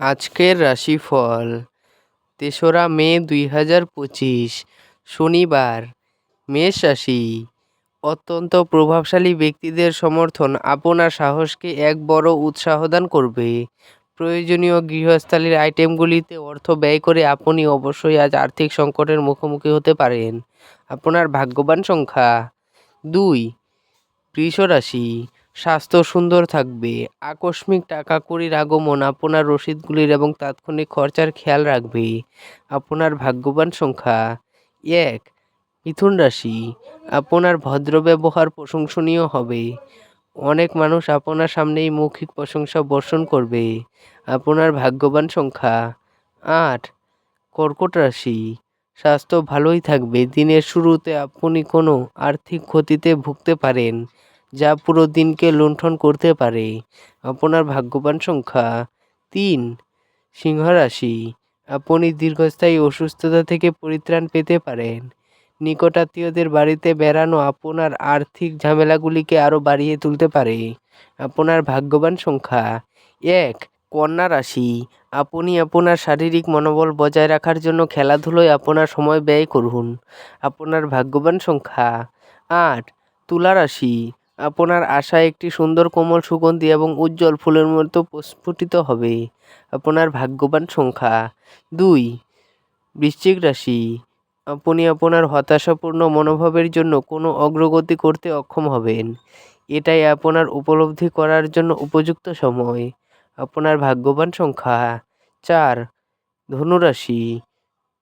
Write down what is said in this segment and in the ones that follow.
আজকের রাশিফল ৩রা মে ২০২৫ শনিবার। মেষ রাশি। অত্যন্ত প্রভাবশালী ব্যক্তিদের সমর্থন আপনার সাহসকে এক বড় উৎসাহ দান করবে। প্রয়োজনীয় গৃহস্থালির আইটেমগুলিতে অর্থ ব্যয় করে আপনি অবশ্যই আজ আর্থিক সংকটের মুখোমুখি হতে পারেন। আপনার ভাগ্যবান সংখ্যা ২। বৃষ রাশি। স্বাস্থ্য সুন্দর থাকবে। আকস্মিক টাকা কড়ির আগমন আপনার রসিদগুলির এবং তাৎক্ষণিক খরচার খেয়াল রাখবে। আপনার ভাগ্যবান সংখ্যা ১। মিথুন রাশি। আপনার ভদ্র ব্যবহার প্রশংসনীয় হবে। অনেক মানুষ আপনার সামনেই মৌখিক প্রশংসা বর্ষণ করবে। আপনার ভাগ্যবান সংখ্যা ৮। কর্কট রাশি। স্বাস্থ্য ভালোই থাকবে। দিনের শুরুতে আপনি কোনো আর্থিক ক্ষতিতে ভুগতে পারেন, যা পুরো দিনকে লুণ্ঠন করতে পারে। আপনার ভাগ্যবান সংখ্যা ৩। সিংহ রাশি। আপনি দীর্ঘস্থায়ী অসুস্থতা থেকে পরিত্রাণ পেতে পারেন। নিকটাত্মীয়দের বাড়িতে বেড়ানো আপনার আর্থিক ঝামেলাগুলিকে আরও বাড়িয়ে তুলতে পারে। আপনার ভাগ্যবান সংখ্যা ১। কন্যা রাশি। আপনি আপনার শারীরিক মনোবল বজায় রাখার জন্য খেলাধুলোয় আপনার সময় ব্যয় করুন। আপনার ভাগ্যবান সংখ্যা ৮। তুলা রাশি। আপনার আশা একটি সুন্দর কোমল সুগন্ধি এবং উজ্জ্বল ফুলের মতো প্রস্ফুটিত হবে। আপনার ভাগ্যবান সংখ্যা ২। বৃশ্চিক রাশি। আপনি আপনার হতাশাপূর্ণ মনোভাবের জন্য কোনো অগ্রগতি করতে অক্ষম হবেন। এটাই আপনার উপলব্ধি করার জন্য উপযুক্ত সময়। আপনার ভাগ্যবান সংখ্যা ৪। ধনুরাশি।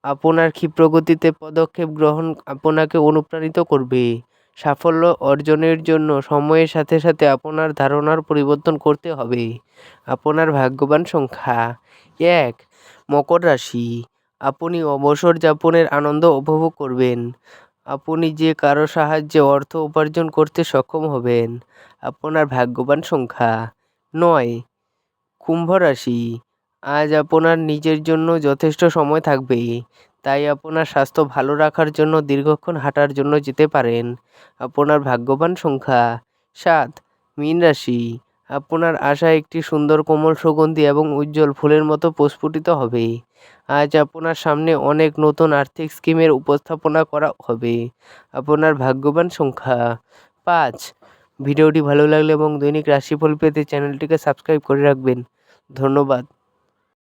আপনার ক্ষিপ্রগতিতে পদক্ষেপ গ্রহণ আপনাকে অনুপ্রাণিত করবে। সাফল্য অর্জনের জন্য সময়ের সাথে সাথে আপনার ধারণার পরিবর্তন করতে হবে। আপনার ভাগ্যবান সংখ্যা ১। মকর রাশি। আপনি অবসর যাপনের আনন্দ উপভোগ করবেন। আপনি যে কারো সাহায্যে অর্থ উপার্জন করতে সক্ষম হবেন। আপনার ভাগ্যবান সংখ্যা ৯। কুম্ভ রাশি। আজ আপনার নিজের জন্য যথেষ্ট সময় থাকবে, তাই আপনার স্বাস্থ্য ভালো রাখার জন্য দীর্ঘক্ষণ হাঁটার জন্য যেতে পারেন। আপনার ভাগ্যবান সংখ্যা ৭। মীন রাশি। আপনার আশা একটি সুন্দর কোমল সুগন্ধি এবং উজ্জ্বল ফুলের মতো প্রস্ফুটিত হবে। আজ আপনার সামনে অনেক নতুন আর্থিক স্কিমের উপস্থাপনা করা হবে। আপনার ভাগ্যবান সংখ্যা ৫। ভিডিওটি ভালো লাগলে এবং দৈনিক রাশিফল পেতে চ্যানেলটিকে সাবস্ক্রাইব করে রাখবেন। ধন্যবাদ।